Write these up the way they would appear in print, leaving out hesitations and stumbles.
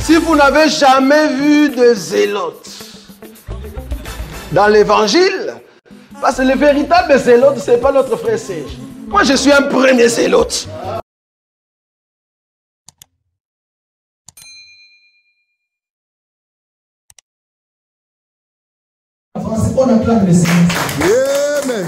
Si vous n'avez jamais vu de zélote dans l'évangile, parce que le véritable zélote, ce n'est pas notre frère Serge. Moi, je suis un premier zélote. On acclame le Seigneur. Amen.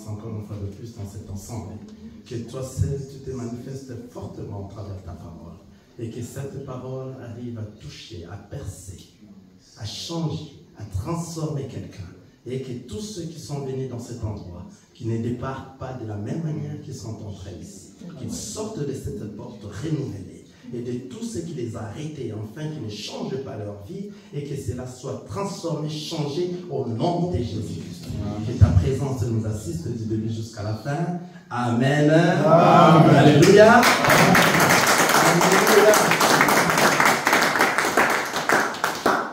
Encore une fois de plus dans cet ensemble, que toi seul tu te manifestes fortement à travers ta parole et que cette parole arrive à toucher, à percer, à changer, à transformer quelqu'un et que tous ceux qui sont venus dans cet endroit, qui ne départent pas de la même manière qu'ils sont entrés ici, qu'ils sortent de cette porte renouvelée et de tout ce qui les a arrêtés, afin qu'ils ne changent pas leur vie et que cela soit transformé, changé au nom de Jésus. Que ta présence nous assiste du début jusqu'à la fin. Amen. Amen. Alléluia. Alléluia.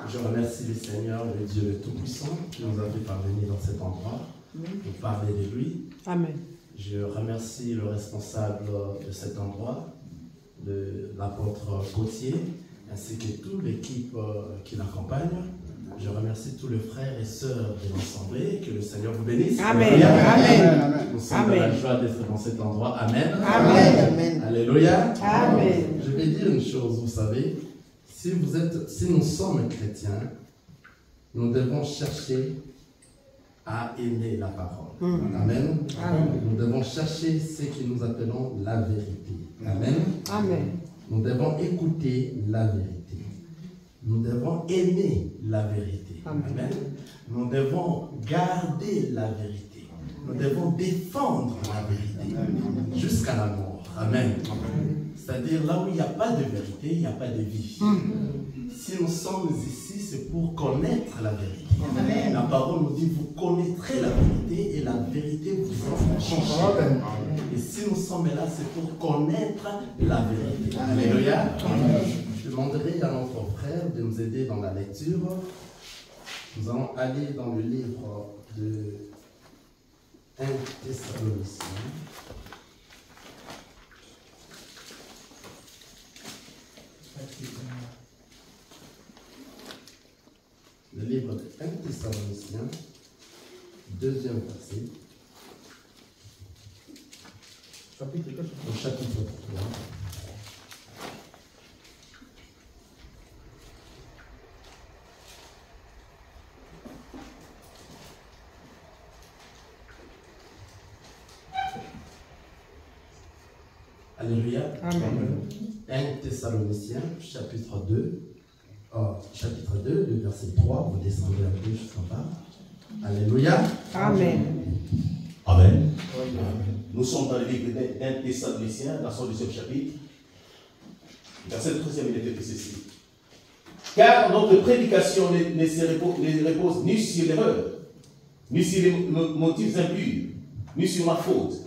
Je remercie le Seigneur, le Dieu le Tout-Puissant, qui nous a fait parvenir dans cet endroit pour parler de lui. Amen. Je remercie le responsable de cet endroit, l'apôtre Gauthier, ainsi que toute l'équipe qui l'accompagne. Je remercie tous les frères et sœurs de l'Assemblée. Que le Seigneur vous bénisse. Amen. Amen. Nous sommes dans la joie d'être dans cet endroit. Amen. Amen. Alléluia. Amen. Je vais dire une chose, vous savez, si nous sommes chrétiens, nous devons chercher à aimer la parole. Amen. Amen. Nous devons chercher ce que nous appelons la vérité. Amen. Amen. Nous devons écouter la vérité. Nous devons aimer la vérité. Amen. Nous devons garder la vérité. Nous devons défendre la vérité jusqu'à la mort. Amen. C'est-à-dire là où il n'y a pas de vérité, il n'y a pas de vie. Si nous sommes ici, c'est pour connaître la vérité. Amen. La parole nous dit, vous connaîtrez la vérité et la vérité vous en changera. Et si nous sommes là, c'est pour connaître la vérité. Alléluia. Je demanderai à notre frère de nous aider dans la lecture. Nous allons aller dans le livre de 1 Thessaloniciens. Le livre de 1 Thessaloniciens, deuxième verset. Au chapitre 3. Alléluia. Amen. 1 Thessaloniciens, chapitre 2, le verset 3, vous descendez un peu jusqu'en bas. Alléluia. Amen. Amen. Nous sommes dans le livre d'un Thessaloniciens, dans son deuxième chapitre. Verset 13e, il est écrit ceci. Car notre prédication ne repose ni sur l'erreur, ni sur les motifs impurs, ni sur ma faute,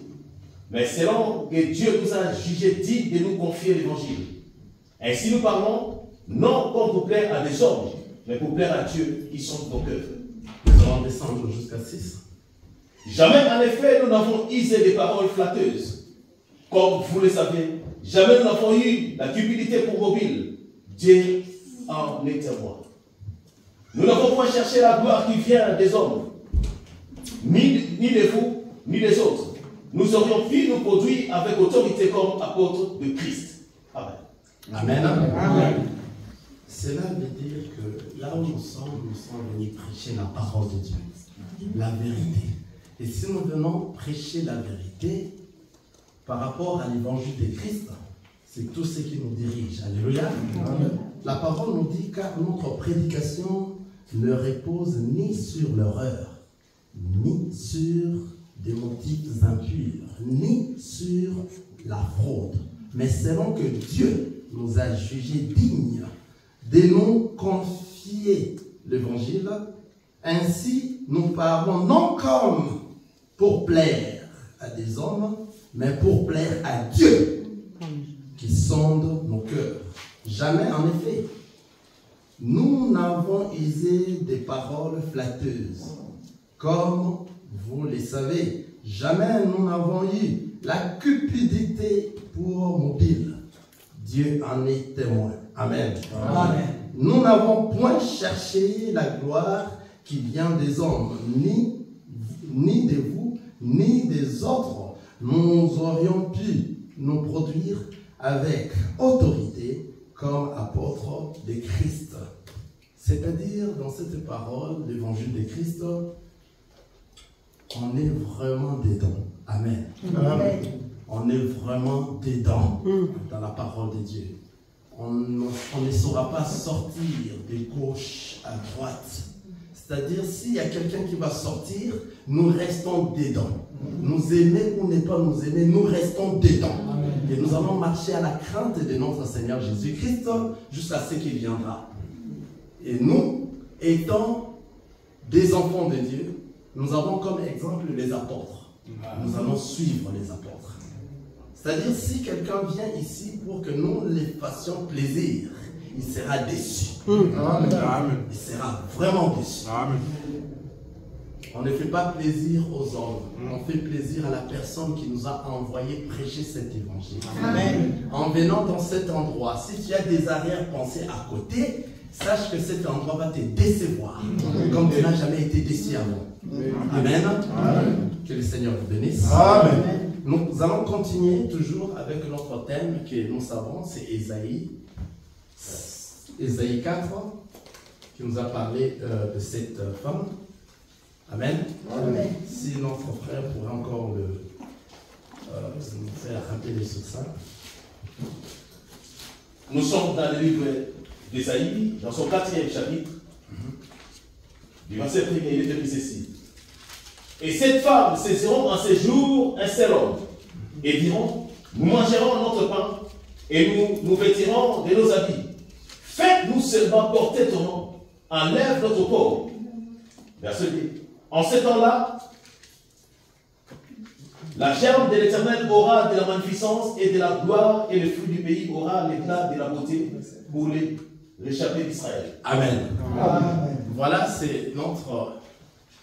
mais selon que Dieu nous a jugé digne de nous confier l'évangile. Ainsi nous parlons, non comme pour plaire à des hommes, mais pour plaire à Dieu qui sonde nos cœurs. Nous allons descendre jusqu'à 6. Jamais en effet nous n'avons usé des paroles flatteuses. Comme vous le savez, jamais nous n'avons eu la cupidité pour mobile. Dieu en est témoin. Nous n'avons point cherché la gloire qui vient des hommes, ni de vous, ni des autres. Nous aurions pu nous produire avec autorité comme apôtres de Christ. Amen. Amen. Amen. Cela veut dire que là où nous sommes venus prêcher la parole de Dieu, la vérité. Et si nous venons prêcher la vérité par rapport à l'évangile de Christ, c'est tout ce qui nous dirige. Alléluia. Amen. La parole nous dit car notre prédication ne repose ni sur l'erreur, ni sur des motifs impurs, ni sur la fraude, mais selon que Dieu nous a jugés dignes de nous confier l'évangile. Ainsi, nous parlons non comme pour plaire à des hommes, mais pour plaire à Dieu qui sonde nos cœurs. Jamais, en effet, nous n'avons usé des paroles flatteuses, comme vous le savez. Jamais nous n'avons eu la cupidité pour mobile. Dieu en est témoin. Amen. Amen. Nous n'avons point cherché la gloire qui vient des hommes, ni de vous, ni des autres. Nous aurions pu nous produire avec autorité comme apôtres de Christ. C'est-à-dire, dans cette parole, l'évangile de Christ, on est vraiment dedans. Amen. Amen. On est vraiment dedans dans la parole de Dieu. On ne saura pas sortir de gauche à droite. C'est-à-dire, s'il y a quelqu'un qui va sortir, nous restons dedans. Nous aimer ou ne pas nous aimer, nous restons dedans. Amen. Et nous allons marcher à la crainte de notre Seigneur Jésus-Christ jusqu'à ce qu'il viendra. Et nous, étant des enfants de Dieu, nous avons comme exemple les apôtres. Nous allons suivre les apôtres. C'est-à-dire, si quelqu'un vient ici pour que nous les fassions plaisir, il sera déçu. Amen. Il sera vraiment déçu. Amen. On ne fait pas plaisir aux hommes. On fait plaisir à la personne qui nous a envoyé prêcher cet évangile. Amen. En venant dans cet endroit, si tu as des arrière-pensées à côté, sache que cet endroit va te décevoir. Comme tu n'as jamais été déçu avant. Amen. Amen. Que le Seigneur vous bénisse. Amen. Nous allons continuer toujours avec notre thème que nous savons, c'est Ésaïe 4, qui nous a parlé de cette femme. Amen. Amen. Si notre frère pourrait encore nous faire rappeler sur ça. Nous sommes dans le livre d'Ésaïe, dans son 4e chapitre. Du verset 1er, il est écrit ceci. Et cette femme saisiront en ces jours un seul homme, et diront, nous mangerons notre pain, et nous vêtirons de nos habits. Faites-nous seulement porter ton nom, enlève notre corps. Verset 2. En ce temps-là, la germe de l'Éternel aura de la magnificence et de la gloire, et le fruit du pays aura l'éclat de la beauté pour les réchappés d'Israël. Amen. Amen. Voilà, c'est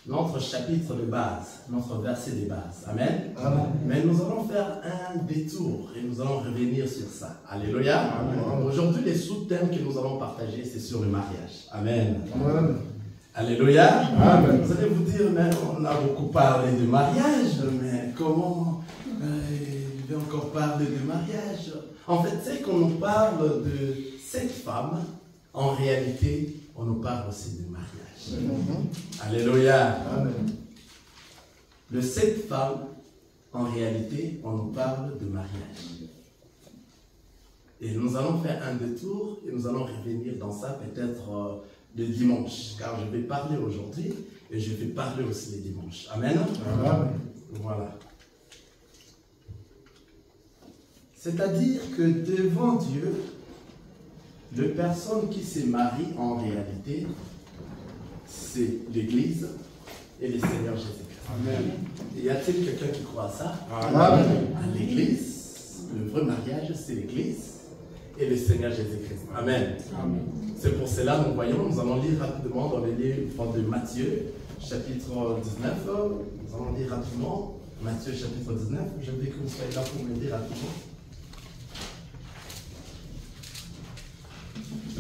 notre chapitre de base, notre verset de base. Amen. Amen. Mais nous allons faire un détour et nous allons revenir sur ça. Alléluia. Aujourd'hui, les sous-thèmes que nous allons partager, c'est sur le mariage. Amen. Amen. Alléluia. Amen. Vous allez vous dire, mais on a beaucoup parlé de mariage, mais comment il va encore parler de mariage? En fait, c'est qu'on nous parle de cette femme, en réalité, on nous parle aussi de mariage. Alléluia. Amen. De cette femme, en réalité, on nous parle de mariage. Et nous allons faire un détour et nous allons revenir dans ça peut-être le dimanche, car je vais parler aujourd'hui et je vais parler aussi le dimanche. Amen. Amen. Voilà. C'est-à-dire que devant Dieu, les personnes qui se marient en réalité, c'est l'Église et le Seigneur Jésus-Christ. Amen. Y a-t-il quelqu'un qui croit à ça? Amen. À l'Église, le vrai mariage, c'est l'Église et le Seigneur Jésus-Christ. Amen. Amen. C'est pour cela, nous voyons, nous allons lire rapidement dans le livre de Matthieu, chapitre 19. Nous allons lire rapidement Matthieu, chapitre 19. Je veux que vous soyez là pour m'aider rapidement.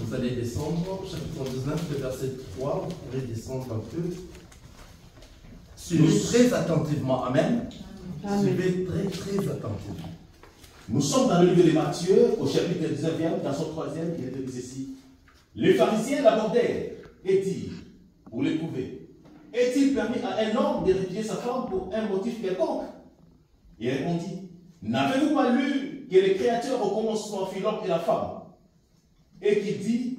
Vous allez descendre, chapitre 19, le verset 3, vous pourrez descendre un peu. Suivez très attentivement, amen. Suivez très attentivement. Nous sommes dans le livre de Matthieu, au chapitre 19e, dans son 3e, il est écrit ceci. Les pharisiens l'abordèrent et dirent, pour l'éprouver, est-il permis à un homme de répudier sa femme pour un motif quelconque? Il répondit, n'avez-vous pas lu que les créatures au commencement fit l'homme et la femme? Et qui dit,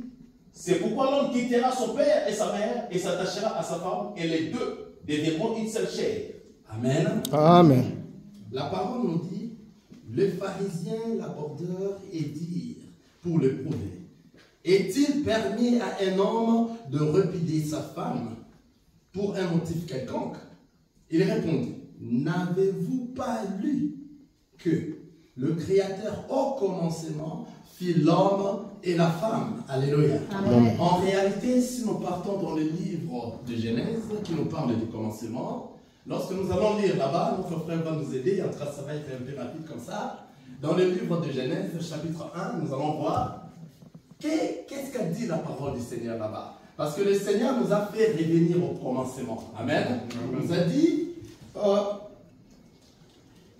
c'est pourquoi l'homme quittera son père et sa mère et s'attachera à sa femme, et les deux deviendront une seule chair. Amen. Amen. La parole nous dit, les pharisiens l'abordèrent et dirent, pour le prouver, est-il permis à un homme de répudier sa femme pour un motif quelconque? Il répondit, n'avez-vous pas lu que le Créateur au commencement fit l'homme et la femme? Alléluia. Amen. En réalité, si nous partons dans le livre de Genèse qui nous parle du commencement, lorsque nous allons lire là-bas, notre frère va nous aider, en tout cas ça va être un peu rapide comme ça. Dans le livre de Genèse, chapitre 1, nous allons voir qu'est-ce qu'a dit la parole du Seigneur là-bas. Parce que le Seigneur nous a fait revenir au commencement. Amen. Il nous a dit,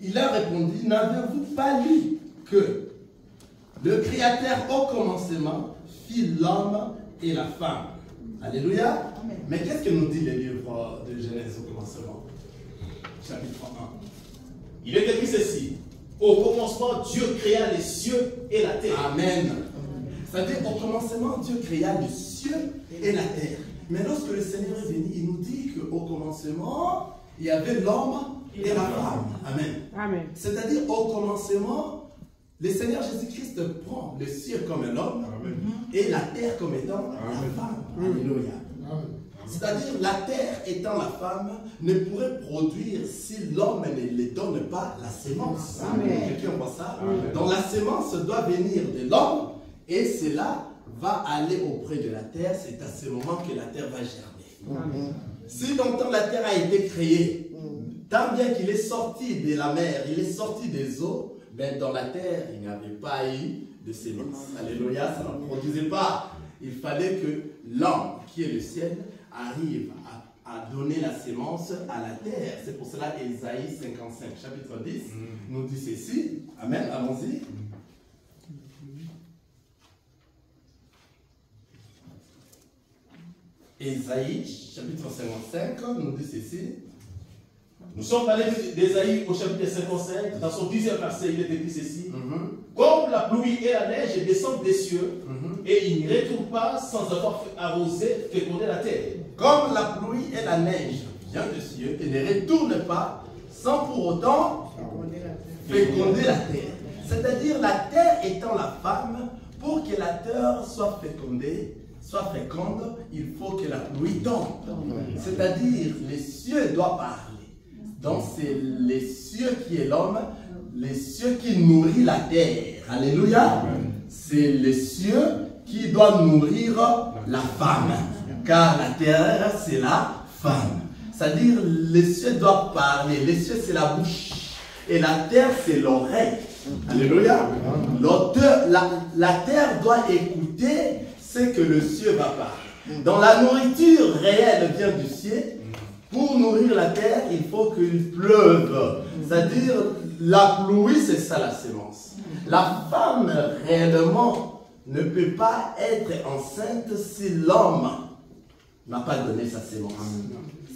il a répondu, n'avez-vous pas lu que le Créateur au commencement fit l'homme et la femme? Alléluia. Amen. Mais qu'est-ce que nous dit le livre de Genèse au commencement? Chapitre 1. Il est écrit ceci. Au commencement, Dieu créa les cieux et la terre. Amen. C'est-à-dire, au commencement, Dieu créa les cieux et la terre. Mais lorsque le Seigneur est venu, il nous dit qu'au commencement, il y avait l'homme et la femme. Amen. Amen. C'est-à-dire, au commencement, le Seigneur Jésus-Christ prend le ciel comme un homme et la terre comme étant la femme. Alléluia. C'est-à-dire, la terre étant la femme ne pourrait produire si l'homme ne lui donne pas la sémence. Quelqu'un voit ça? Donc la sémence doit venir de l'homme et cela va aller auprès de la terre. C'est à ce moment que la terre va germer. Si longtemps la terre a été créée, tant bien qu'il est sorti de la mer, il est sorti des eaux, mais dans la terre, il n'y avait pas eu de sémence. Alléluia, ça ne produisait pas. Il fallait que l'homme, qui est le ciel, arrive à donner la sémence à la terre. C'est pour cela Ésaïe 55, chapitre 10, nous dit ceci. Amen, allons-y. Ésaïe, chapitre 55, nous dit ceci. Nous sommes allés d'Ésaïe au chapitre 55, dans son 10e verset, il est écrit ceci. Comme la pluie et la neige descendent des cieux, et ils ne retournent pas sans avoir arrosé, fécondé la terre. Comme la pluie et la neige vient des cieux et ne retourne pas sans pour autant féconder la terre. C'est-à-dire la terre étant la femme, pour que la terre soit fécondée, soit féconde, il faut que la pluie tombe. C'est-à-dire les cieux doivent parler. Donc c'est les cieux qui est l'homme, les cieux qui nourrit la terre. Alléluia. C'est les cieux qui doivent nourrir la femme. Car la terre, c'est la femme. C'est-à-dire, les cieux doivent parler. Les cieux, c'est la bouche. Et la terre, c'est l'oreille. Alléluia. La terre doit écouter ce que le ciel va parler. Donc, la nourriture réelle vient du ciel. Pour nourrir la terre, il faut qu'il pleuve. C'est-à-dire, la pluie, c'est ça la sémence. La femme, réellement, ne peut pas être enceinte si l'homme n'a pas donné sa sémence.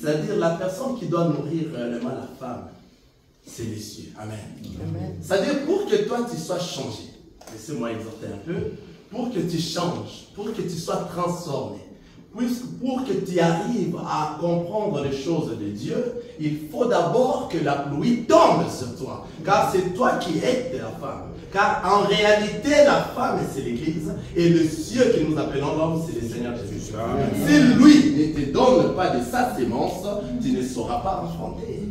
C'est-à-dire la personne qui doit nourrir réellement la femme, c'est les cieux. Amen. C'est-à-dire pour que toi tu sois changé, laissez-moi exhorter un peu, pour que tu changes, pour que tu sois transformé, pour que tu arrives à comprendre les choses de Dieu, il faut d'abord que la pluie tombe sur toi. Car c'est toi qui es de la femme. Car en réalité, la femme, c'est l'Église. Et le ciel que nous appelons l'homme, c'est le Seigneur Jésus. Si lui ne te donne pas de sa sémence, tu ne seras pas enfanté.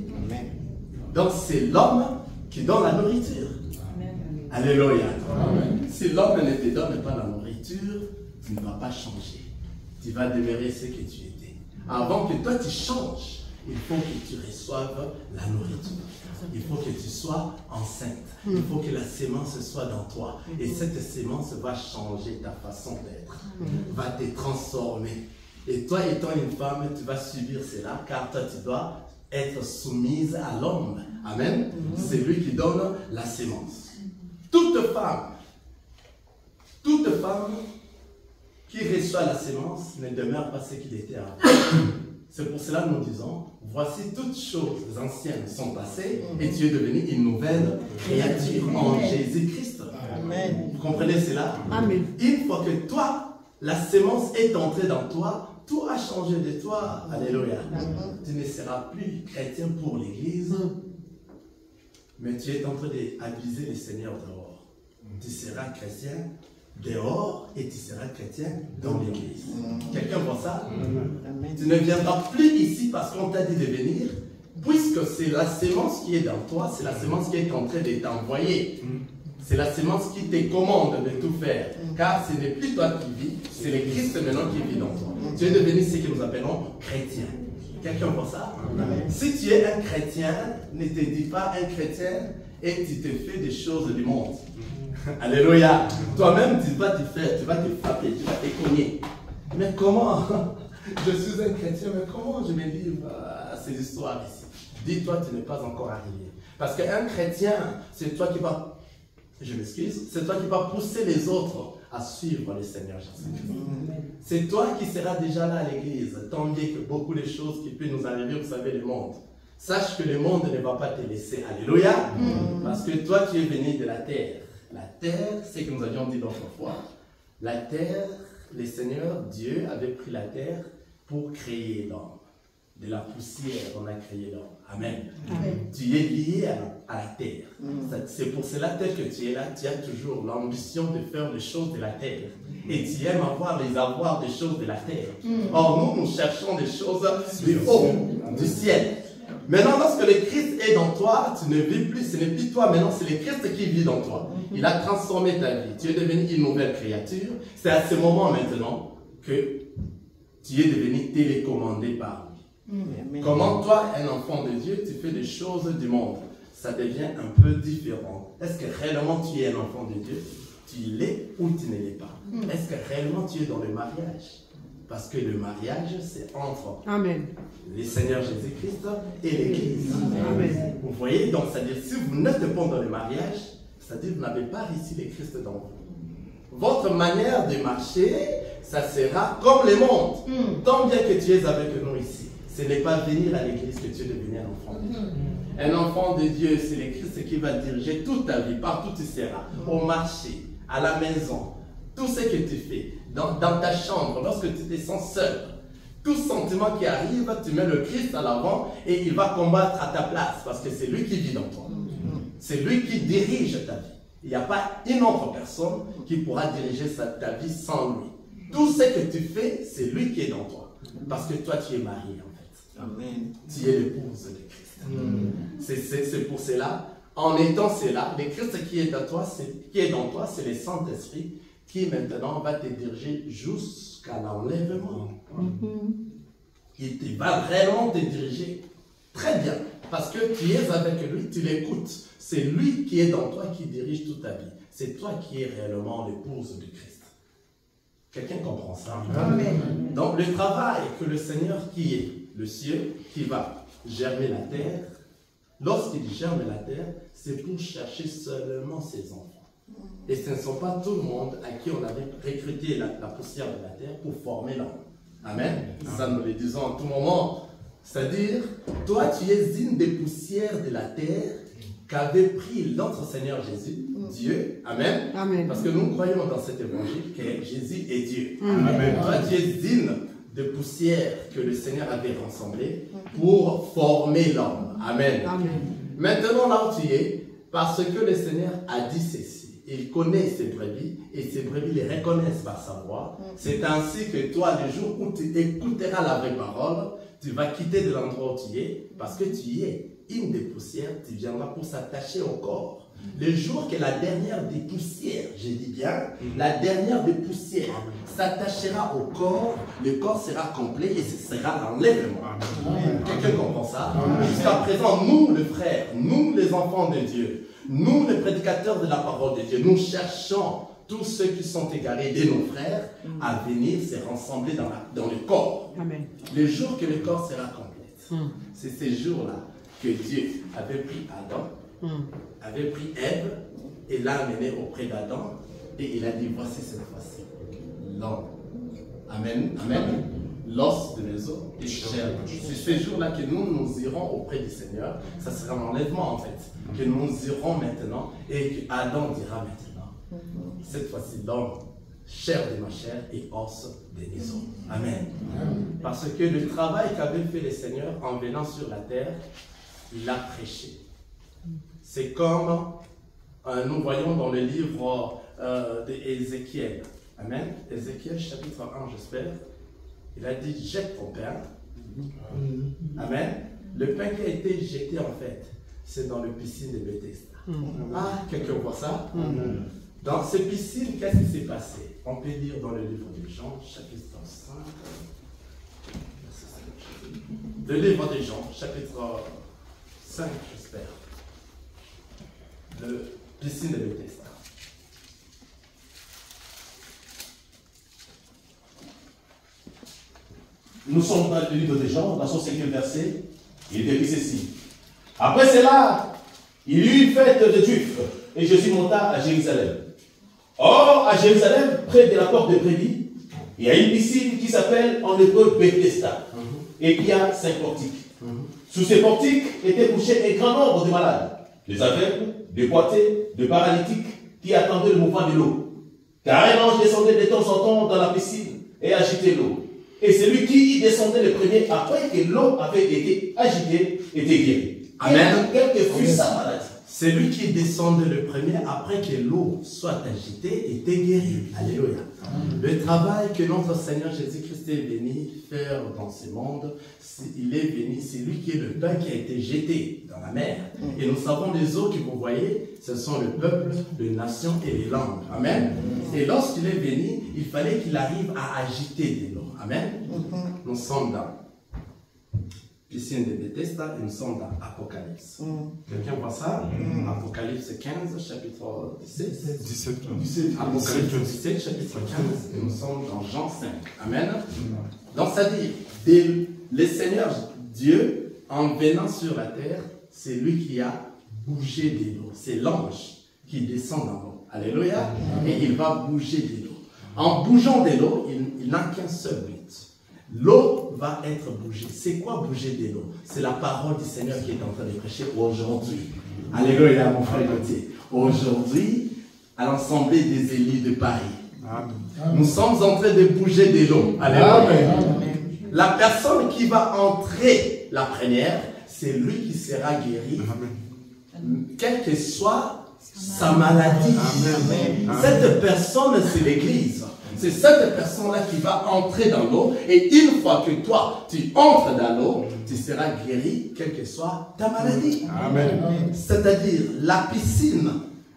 Donc c'est l'homme qui donne la nourriture. Alléluia. Si l'homme ne te donne pas la nourriture, tu ne vas pas changer. Tu vas demeurer ce que tu étais. Avant que toi tu changes, il faut que tu reçoives la nourriture. Il faut que tu sois enceinte. Il faut que la sémence soit dans toi. Et cette sémence va changer ta façon d'être. Va te transformer. Et toi étant une femme, tu vas subir cela car toi tu dois être soumise à l'homme. Amen. C'est lui qui donne la sémence. Toute femme qui reçoit la sémence ne demeure pas ce qu'il était avant. C'est pour cela que nous disons, voici toutes choses anciennes sont passées et tu es devenu une nouvelle créature en Jésus-Christ. Vous comprenez cela? Amen. Une fois que toi, la sémence est entrée dans toi, tout a changé de toi. Alléluia. Tu ne seras plus chrétien pour l'Église, mais tu es en train d'abuser le Seigneur dehors. Tu seras chrétien dehors et tu seras chrétien dans l'église. Quelqu'un voit ça? Tu ne viendras plus ici parce qu'on t'a dit de venir, puisque c'est la sémence qui est dans toi, c'est la sémence qui est en train de t'envoyer. C'est la sémence qui te commande de tout faire. Car ce n'est plus toi qui vis, c'est le Christ maintenant qui vit dans toi. Tu es devenu ce que nous appelons chrétien. Quelqu'un voit ça? Si tu es un chrétien, ne te dis pas un chrétien et tu te fais des choses du monde. Alléluia. Toi-même, tu vas te frapper, tu vas te cogner. Mais comment? Je suis un chrétien, mais comment je me livre à ces histoires ici? Dis-toi, tu n'es pas encore arrivé. Parce qu'un chrétien, c'est toi qui vas, je m'excuse, c'est toi qui vas pousser les autres à suivre le Seigneur Jésus-Christ. C'est toi qui seras déjà là à l'église, tant bien que beaucoup de choses qui peuvent nous arriver, vous savez, le monde. Sache que le monde ne va pas te laisser. Alléluia. Parce que toi, tu es venu de la terre. La terre, c'est ce que nous avions dit l'autre fois. La terre, le Seigneur, Dieu, avait pris la terre pour créer l'homme. De la poussière, on a créé l'homme. Amen. Tu es lié à l'homme. à la terre. C'est pour cela, tel que tu es là, tu as toujours l'ambition de faire les choses de la terre. Et tu aimes avoir les avoirs des choses de la terre. Or, nous cherchons des choses du haut, du ciel. Maintenant, lorsque le Christ est dans toi, tu ne vis plus, ce n'est plus toi, maintenant c'est le Christ qui vit dans toi. Il a transformé ta vie, tu es devenu une nouvelle créature. C'est à ce moment maintenant que tu es devenu télécommandé par lui. Comment toi, un enfant de Dieu, tu fais des choses du monde? Ça devient un peu différent. Est-ce que réellement tu es un enfant de Dieu? Tu l'es ou tu ne l'es pas? Est-ce que réellement tu es dans le mariage? Parce que le mariage, c'est entre le Seigneur Jésus-Christ et l'Église. Vous voyez, donc, c'est-à-dire, si vous n'êtes pas dans le mariage, c'est-à-dire que vous n'avez pas reçu le Christ dans vous. Votre manière de marcher, ça sera comme le monde. Tant bien que tu es avec nous ici, ce n'est pas venir à l'église que tu es devenu un enfant de Dieu. Un enfant de Dieu, c'est le Christ qui va diriger toute ta vie, partout tu seras, au marché, à la maison, tout ce que tu fais, dans ta chambre, lorsque tu te sens seul. Tout sentiment qui arrive, tu mets le Christ à l'avant et il va combattre à ta place parce que c'est lui qui vit dans toi. C'est lui qui dirige ta vie. Il n'y a pas une autre personne qui pourra diriger ta vie sans lui. Tout ce que tu fais, c'est lui qui est dans toi. Parce que toi, tu es marié en fait. Amen. Tu es l'épouse de Christ. C'est pour cela, en étant cela, le Christ qui est dans toi, c'est le Saint-Esprit qui maintenant va te diriger jusqu'à l'enlèvement. Il va vraiment te diriger très bien. Parce que tu es avec lui, tu l'écoutes. C'est lui qui est dans toi qui dirige toute ta vie. C'est toi qui es réellement l'épouse de Christ. Quelqu'un comprend ça? Amen. Donc le travail que le Seigneur qui est le ciel, qui va germer la terre, lorsqu'il germe la terre, c'est pour chercher seulement ses enfants. Et ce ne sont pas tout le monde à qui on avait recruté la poussière de la terre pour former l'homme. Amen. Ça nous le disons en tout moment. C'est-à-dire, toi tu es une des poussières de la terre qu'avait pris notre Seigneur Jésus, Dieu. Amen. Amen. Parce que nous croyons dans cet évangile que Jésus est Dieu. Amen. Toi tu es une de poussière que le Seigneur avait rassemblée pour former l'homme. Amen. Amen. Maintenant là où tu es, parce que le Seigneur a dit ceci, il connaît ses brebis et ses brebis les reconnaissent par sa voix. C'est ainsi que toi, le jour où tu écouteras la vraie parole, tu vas quitter de l'endroit où tu es, parce que tu es une des poussières, tu viendras pour s'attacher au corps. Le jour que la dernière des poussières, je dis bien, la dernière des poussières s'attachera au corps, le corps sera complet et ce sera l'enlèvement. Quelqu'un comprend ça? Jusqu'à présent, nous, les frères, nous, les enfants de Dieu, nous, les prédicateurs de la parole de Dieu, nous cherchons tous ceux qui sont égarés de nos frères à venir se rassembler dans le corps. Amen. Le jour que le corps sera complet, c'est ces jours-là que Dieu avait pris Adam, avait pris Ève et l'a amené auprès d'Adam et il a dit, voici cette fois-ci l'homme. Amen. Amen. L'os de mes os et chair. C'est ces jours-là que nous irons auprès du Seigneur. Ça sera l'enlèvement en fait. Que nous irons maintenant et que Adam dira maintenant, cette fois-ci l'homme, chair de ma chair et os de mes os. Amen. Parce que le travail qu'avait fait le Seigneur en venant sur la terre, il a prêché. C'est comme nous voyons dans le livre d'Ézéchiel. Amen. Ézéchiel chapitre 1, j'espère. Il a dit, jette ton pain. Amen. Le pain qui a été jeté en fait, c'est dans le piscine de Bethesda. Ah, quelqu'un voit ça? Dans ces piscines, qu'est-ce qui s'est passé? On peut lire dans le livre de Jean, chapitre 5. Le livre de Jean, chapitre 5, j'espère. Le piscine de Bethesda. Nous sommes dans le livre de Jean, dans son 5e verset. Il est écrit ceci. Après cela, il y eut une fête de Juifs, et Jésus monta à Jérusalem. Or, à Jérusalem, près de la porte de Brebis, il y a une piscine qui s'appelle en hébreu Bethesda, et qui a 5 portiques. Sous ces portiques étaient couchés un grand nombre de malades, des aveugles, des boiteux, des paralytiques, qui attendaient le mouvement de l'eau. Car un ange descendait de temps en temps dans la piscine et agitait l'eau. Et celui qui y descendait le premier, après que l'eau avait été agitée, était guéri. Amen. Quelle que fût sa maladie. C'est lui qui est descendu le premier après que l'eau soit agitée et était guéri. Alléluia. Le travail que notre Seigneur Jésus-Christ est venu faire dans ce monde, il est venu, c'est lui qui est le pain qui a été jeté dans la mer. Et nous savons les eaux que vous voyez, ce sont le peuple, les nations et les langues. Amen. Et lorsqu'il est venu, il fallait qu'il arrive à agiter de l'eau. Amen. Nous sommes dans piscine de Bethesda et nous sommes dans Apocalypse. Quelqu'un voit ça? Apocalypse 15, chapitre 17. Apocalypse 17, chapitre 15, et nous sommes dans Jean 5. Amen. Donc, ça dit, le Seigneur Dieu, en venant sur la terre, c'est lui qui a bougé de l'eau. C'est l'ange qui descend dans l'eau. Alléluia. Et il va bouger de l'eau. En bougeant de l'eau, il n'a qu'un seul but. L'eau va être bougée. C'est quoi bouger de l'eau? C'est la parole du Seigneur qui est en train de prêcher aujourd'hui. Alléluia, mon frère Gauthier. Aujourd'hui, à l'Assemblée des élus de Paris, nous sommes en train de bouger de l'eau. Alléluia. La personne qui va entrer la première, c'est lui qui sera guéri, quelle que soit sa maladie. Cette personne, c'est l'Église. C'est cette personne-là qui va entrer dans l'eau. Et une fois que toi, tu entres dans l'eau, tu seras guéri, quelle que soit ta maladie. C'est-à-dire, la piscine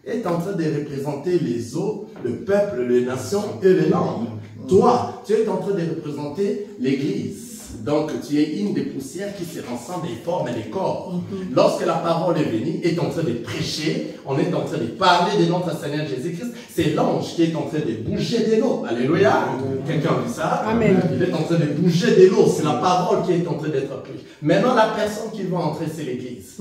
est en train de représenter les eaux, le peuple, les nations et les langues. Toi, tu es en train de représenter l'Église. Donc, tu es une des poussières qui se rassemblent et forment les corps. Lorsque la parole est venue, est en train de prêcher, on est en train de parler de notre Seigneur Jésus-Christ, c'est l'ange qui est en train de bouger de l'eau. Alléluia. Quelqu'un dit ça? Amen. Il est en train de bouger de l'eau. C'est la parole qui est en train d'être prêchée. Maintenant, la personne qui va entrer, c'est l'Église.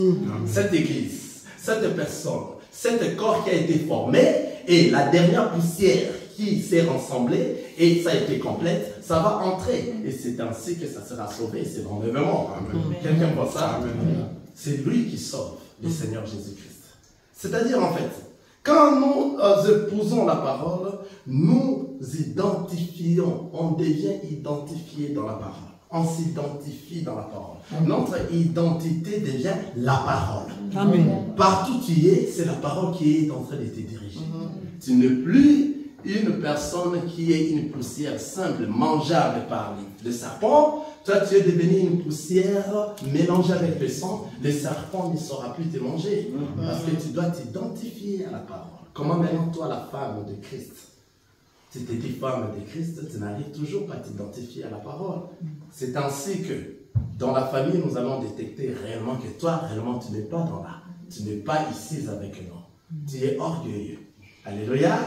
Cette Église, cette personne, cet corps qui a été formé, et la dernière poussière qui s'est rassemblée, et ça a été complète, ça va entrer. Et c'est ainsi que ça sera sauvé, c'est l'enlèvement. Quelqu'un voit ça? C'est lui qui sauve, le Seigneur Jésus-Christ. C'est-à-dire, en fait, quand nous épousons la parole, nous identifions, on devient identifié dans la parole. On s'identifie dans la parole. Notre identité devient la parole. Amen. Partout tu es, c'est la parole qui est en train de te diriger. Tu n'es plus une personne qui est une poussière simple, mangeable par le serpent. Toi, tu es devenu une poussière mélangée avec le sang. Le serpent ne saura plus te manger. Parce que tu dois t'identifier à la parole. Comment maintenant, toi, la femme de Christ, tu t'es dit femme de Christ, tu n'arrives toujours pas à t'identifier à la parole. C'est ainsi que, dans la famille, nous allons détecter réellement que toi, réellement, tu n'es pas dans là. Tu n'es pas ici avec nous. Tu es orgueilleux. Alléluia.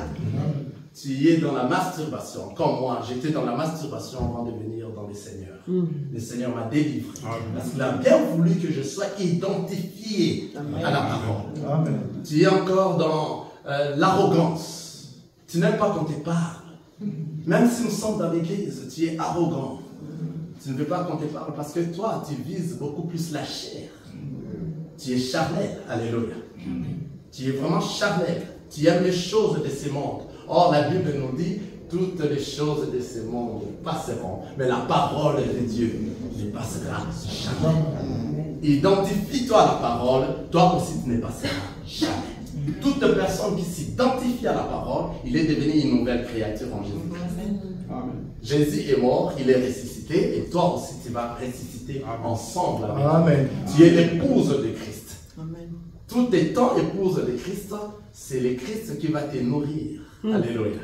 Tu es dans la masturbation. Comme moi, j'étais dans la masturbation avant de venir dans le Seigneur. Le Seigneur m'a délivré. Parce qu'il a bien voulu que je sois identifié à la parole. Tu es encore dans l'arrogance. Tu n'aimes pas qu'on te parle. Même si nous sommes dans l'église, tu es arrogant. Tu ne veux pas qu'on te parle parce que toi, tu vises beaucoup plus la chair. Tu es charnel. Alléluia. Tu es vraiment charnel. Tu aimes les choses de ce monde. Or, la Bible nous dit, toutes les choses de ce monde passeront, mais la parole de Dieu ne passera jamais. Identifie-toi à la parole, toi aussi tu ne passeras jamais. Toute personne qui s'identifie à la parole, il est devenu une nouvelle créature en Jésus. Jésus est mort, il est ressuscité, et toi aussi tu vas ressusciter ensemble avec lui. Tu es l'épouse de Christ. Amen. Tout étant épouse de Christ, c'est le Christ qui va te nourrir. Alléluia.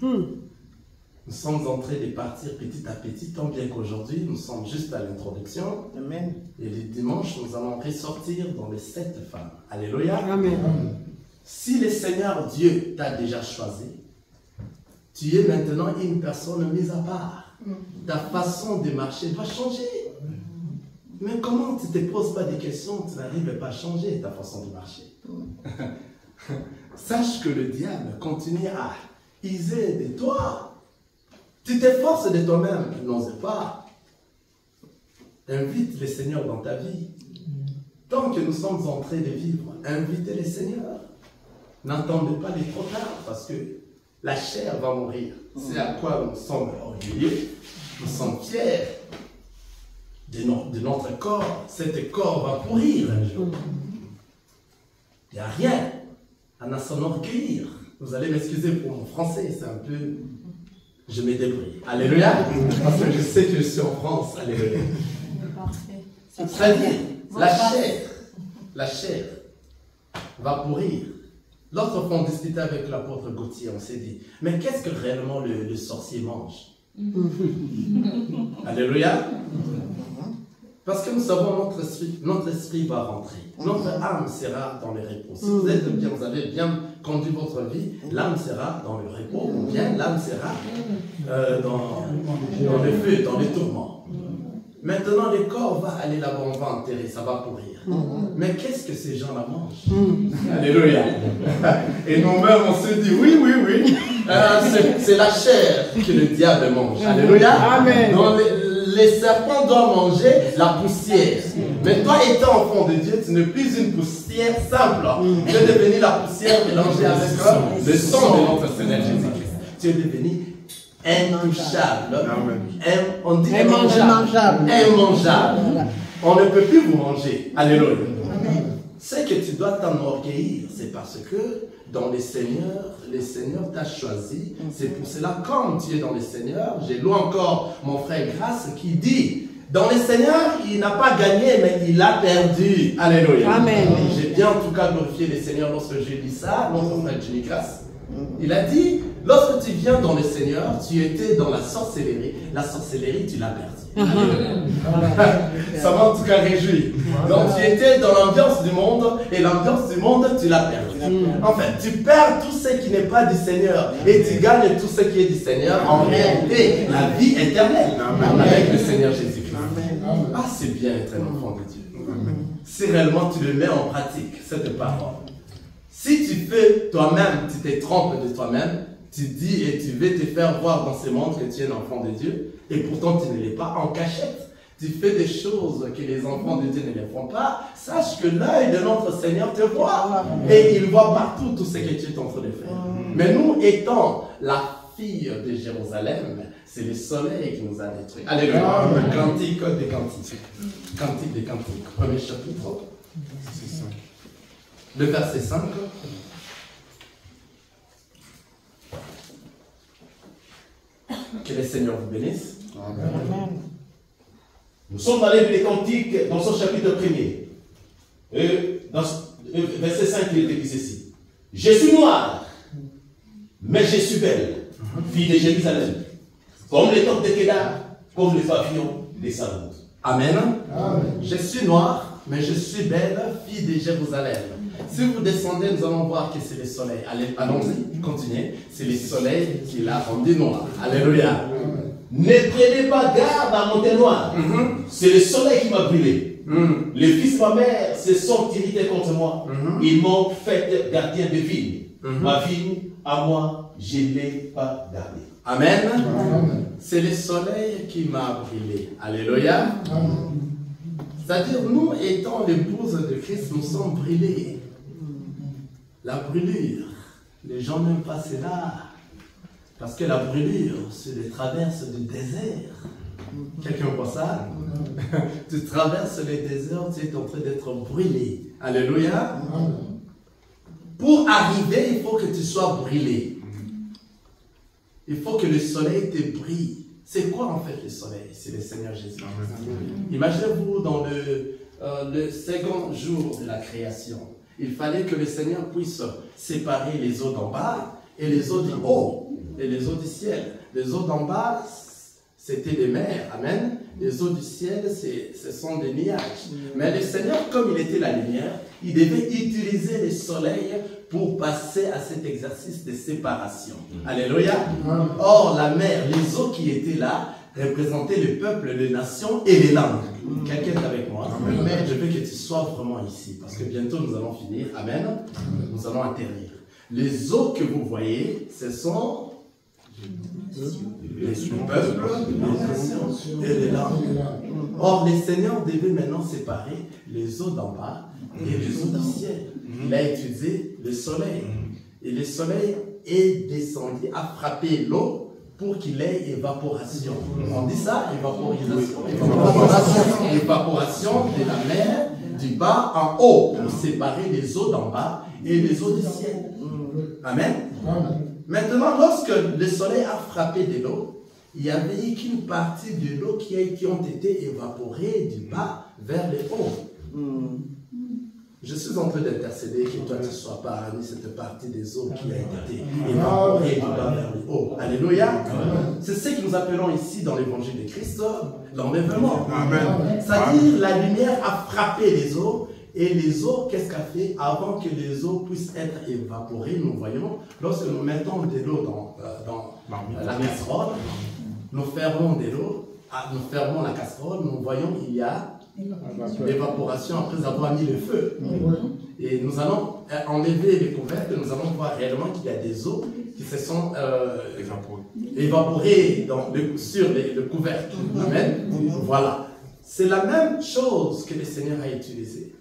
Nous sommes en train de partir petit à petit, tant bien qu'aujourd'hui, nous sommes juste à l'introduction. Et le dimanche, nous allons ressortir dans les 7 femmes. Alléluia. Amen. Si le Seigneur Dieu t'a déjà choisi, tu es maintenant une personne mise à part. Ta façon de marcher doit changer. Mais comment tu ne te poses pas des questions, tu n'arrives pas à changer ta façon de marcher. Sache que le diable continue à user de toi. Tu t'efforces de toi-même, tu n'oses pas. Invite le Seigneur dans ta vie. Tant que nous sommes en train de vivre, invitez le Seigneur. N'attendez pas les trop tard, parce que la chair va mourir. C'est à quoi nous sommes orgueilleux. Nous sommes fiers de notre corps. Cet corps va pourrir un jour. Il n'y a rien à s'enorgueillir. Vous allez m'excuser pour mon français, c'est un peu... Je me débrouille. Alléluia. Parce que je sais que je suis en France. Alléluia. C'est très bien. La chair va pourrir. L'autre fois, on discutait avec l'apôtre Gauthier, on s'est dit, mais qu'est-ce que réellement le sorcier mange? Alléluia. Parce que nous savons notre esprit va rentrer. Notre âme sera dans le repos. Si vous êtes bien, vous avez bien conduit votre vie, l'âme sera dans le repos, ou bien l'âme sera dans le feu, dans les tourments. Maintenant, le corps va aller là-bas, on va enterrer, ça va pourrir. Mais qu'est-ce que ces gens-là mangent? Alléluia. Et nous-mêmes, on se dit, oui. C'est la chair que le diable mange. Alléluia. Amen. Donc, les serpents doivent manger la poussière. Mais toi, étant enfant de Dieu, tu n'es plus une poussière simple. Tu es devenu la poussière mélangée avec le sang de notre Seigneur Jésus-Christ. Tu es devenu intouchable. On dit immangeable. On ne peut plus vous manger. Alléluia. C'est que tu dois t'enorgueillir. C'est parce que dans le Seigneur t'a choisi. C'est pour cela, quand tu es dans le Seigneur, j'ai lu encore mon frère Grâce qui dit, dans le Seigneur, il n'a pas gagné, mais il a perdu. Alléluia. Amen. J'ai bien en tout cas glorifié le Seigneur lorsque j'ai dit ça, notre frère Jenny Grâce. Il a dit, lorsque tu viens dans le Seigneur, tu étais dans la sorcellerie. La sorcellerie, tu l'as perdue. Ça m'a en tout cas réjoui. Donc tu étais dans l'ambiance du monde, et l'ambiance du monde, tu l'as perdue. Enfin, tu perds tout ce qui n'est pas du Seigneur, et tu gagnes tout ce qui est du Seigneur. En réalité, la vie éternelle avec le Seigneur Jésus-Christ. Ah, c'est bien être un enfant de Dieu. Si réellement tu le mets en pratique, cette parole. Si tu fais toi-même, tu te trompes de toi-même, tu dis et tu veux te faire voir dans ce monde que tu es un enfant de Dieu, et pourtant tu ne l'es pas en cachette. Tu fais des choses que les enfants de Dieu ne les font pas, sache que l'œil de notre Seigneur te voit. Et il voit partout tout ce que tu es en train de faire. Mais nous, étant la fille de Jérusalem, c'est le soleil qui nous a détruits. Alléluia. Cantique des cantiques. Cantique des cantiques. Premier chapitre. Le verset 5. Que le Seigneur vous bénisse. Amen. Nous sommes dans les cantiques dans son chapitre 1er. Dans verset 5, il est écrit ceci. Je suis noire, mais je suis belle, fille de Jérusalem, comme les toques de Kédar, comme les pavillons des Salomon. Amen. Je suis noire, mais je suis belle, fille de Jérusalem. Si vous descendez, nous allons voir que c'est le soleil. Allons-y, continuez. C'est le soleil qui l'a rendu noir. Alléluia. Ne prenez pas garde à mon teint noir. C'est le soleil qui m'a brûlé. Les fils de ma mère se sont irrités contre moi. Ils m'ont fait gardien de vigne. Ma vigne, à moi, je ne l'ai pas gardée. Amen. C'est le soleil qui m'a brûlé. Alléluia. C'est-à-dire, nous étant l'épouse de Christ, nous sommes brûlés. La brûlure, les gens n'aiment pas cela. Parce que la brûlure, c'est le traverse du désert. Quelqu'un voit ça? Tu traverses le désert, tu es en train d'être brûlé. Alléluia. Pour arriver, il faut que tu sois brûlé. Il faut que le soleil te brille. C'est quoi en fait le soleil? C'est le Seigneur Jésus. Imaginez-vous dans le second jour de la création. Il fallait que le Seigneur puisse séparer les eaux d'en bas et les eaux d'en haut et les eaux du ciel. Les eaux d'en bas, c'était des mers. Amen. Les eaux du ciel, ce sont des nuages. Mais le Seigneur, comme il était la lumière, il devait utiliser le soleil pour passer à cet exercice de séparation. Alléluia. Or, la mer, les eaux qui étaient là, représentaient le peuple, les nations et les langues. Quelqu'un est avec moi? Amen. Je veux que tu sois vraiment ici, parce que bientôt nous allons finir. Amen. Nous allons atterrir. Les eaux que vous voyez, ce sont les peuples, les nations et les langues. Or, le Seigneur devait maintenant séparer les eaux d'en bas et les eaux du ciel. Il a étudié le soleil. Et le soleil est descendu, a frappé l'eau pour qu'il ait évaporation. On dit ça, évaporisation. Évaporation de la mer du bas en haut pour séparer les eaux d'en bas et les eaux du ciel. Amen. Maintenant, lorsque le soleil a frappé de l'eau, il n'y avait qu'une partie de l'eau qui ont été évaporées du bas vers le haut. Je suis en train d'intercéder que toi tu sois parmi cette partie des eaux qui a été évaporée du bas vers le haut. Alléluia. C'est ce que nous appelons ici dans l'évangile de Christ l'enlèvement. C'est-à-dire la lumière a frappé les eaux. Et les eaux, qu'est-ce qu'a fait? Avant que les eaux puissent être évaporées, nous voyons, lorsque nous mettons de l'eau dans la casserole, nous fermons de l'eau, nous fermons la casserole, nous voyons qu'il y a l'évaporation après avoir mis le feu. Et nous allons enlever les couvercles, nous allons voir réellement qu'il y a des eaux qui se sont évaporées sur le couvercle. Amen. Voilà. C'est la même chose que le Seigneur a utilisé.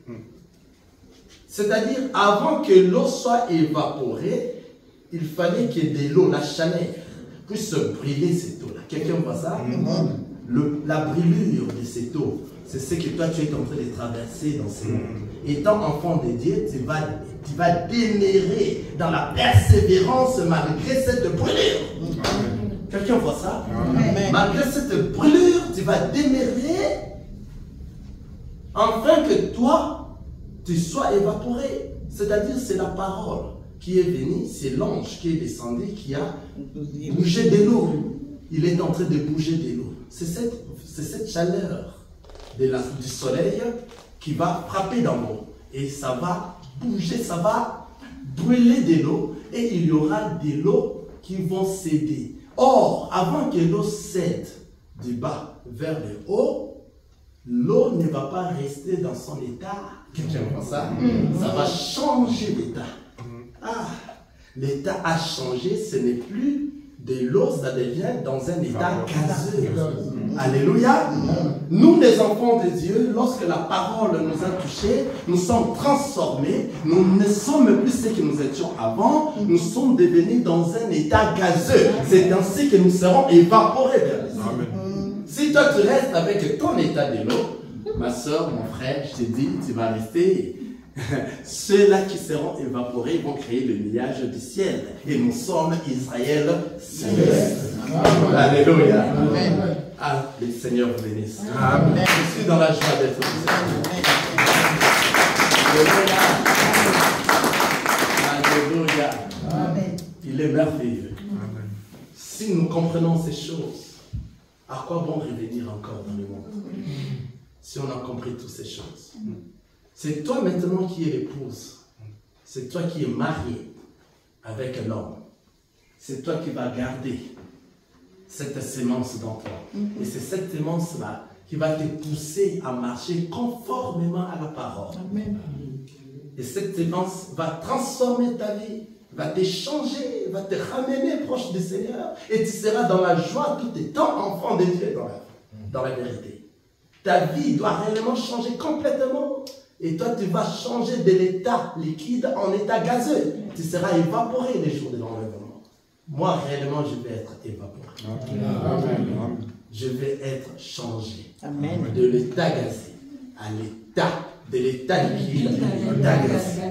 C'est-à-dire, avant que l'eau soit évaporée, il fallait que de l'eau, la chaleur, puisse brûler cette eau-là. Quelqu'un voit ça? La brûlure de cette eau, c'est ce que toi tu es en train de traverser dans ces mondes. Étant enfant de Dieu, tu vas demeurer dans la persévérance malgré cette brûlure. Quelqu'un voit ça? Malgré cette brûlure, tu vas demeurer afin que toi, tu sois évaporé. C'est-à-dire, c'est la parole qui est venue, c'est l'ange qui est descendu, qui a bougé de l'eau. Il est en train de bouger de l'eau. C'est cette chaleur du soleil qui va frapper dans l'eau. Et ça va bouger, ça va brûler de l'eau. Et il y aura de l'eau qui vont céder. Or, avant que l'eau cède du bas vers le haut, l'eau ne va pas rester dans son état. Quelqu'un voit ça? Ça va changer d'état. L'état a changé, ce n'est plus de l'eau, ça devient dans un état gazeux. Alléluia. Nous, les enfants de Dieu, lorsque la parole nous a touchés, nous sommes transformés. Nous ne sommes plus ce que nous étions avant. Nous sommes devenus dans un état gazeux. C'est ainsi que nous serons évaporés vers le ciel. Si toi tu restes avec ton état de l'eau, ma soeur, mon frère, je te dis, tu vas rester. Ceux-là qui seront évaporés vont créer le nuage du ciel. Et nous sommes Israël céleste. Alléluia. Ah, le Seigneur vous bénisse. Amen. Je suis dans la joie d'être ici. Alléluia. Amen. Il est merveilleux. Amen. Si nous comprenons ces choses, à quoi bon revenir encore dans le monde? Si on a compris toutes ces choses. C'est toi maintenant qui es l'épouse. C'est toi qui es marié avec un homme. C'est toi qui vas garder cette sémence dans toi. Et c'est cette sémence-là qui va te pousser à marcher conformément à la parole. Amen. Et cette sémence va transformer ta vie, va te changer, va te ramener proche du Seigneur. Et tu seras dans la joie tout étant enfant de Dieu dans la vérité. Ta vie doit réellement changer complètement. Et toi, tu vas changer de l'état liquide en état gazeux. Tu seras évaporé les jours de l'enlèvement. Moi, réellement, je vais être évaporé. Amen. Je vais être changé. Amen. De l'état gazé à l'état, de l'état liquide à l'état gazé.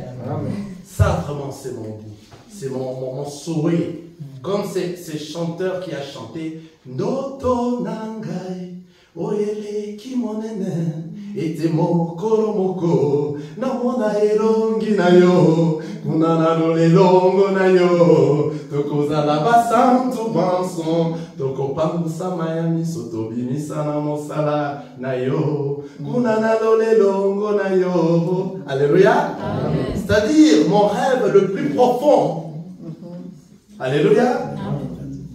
Ça, vraiment, c'est mon but. C'est mon souhait. Comme ce chanteur qui a chanté Noto Nangai, Oyele Kimonene. Ete mokolo moko namona elongi na yo kunana no lelongo na yo tokozala basantu banson tokopambusa maya miso tobimisa na mosala na yo kunana no lelongo na yo. Alléluia. C'est-à-dire mon rêve le plus profond, alléluia,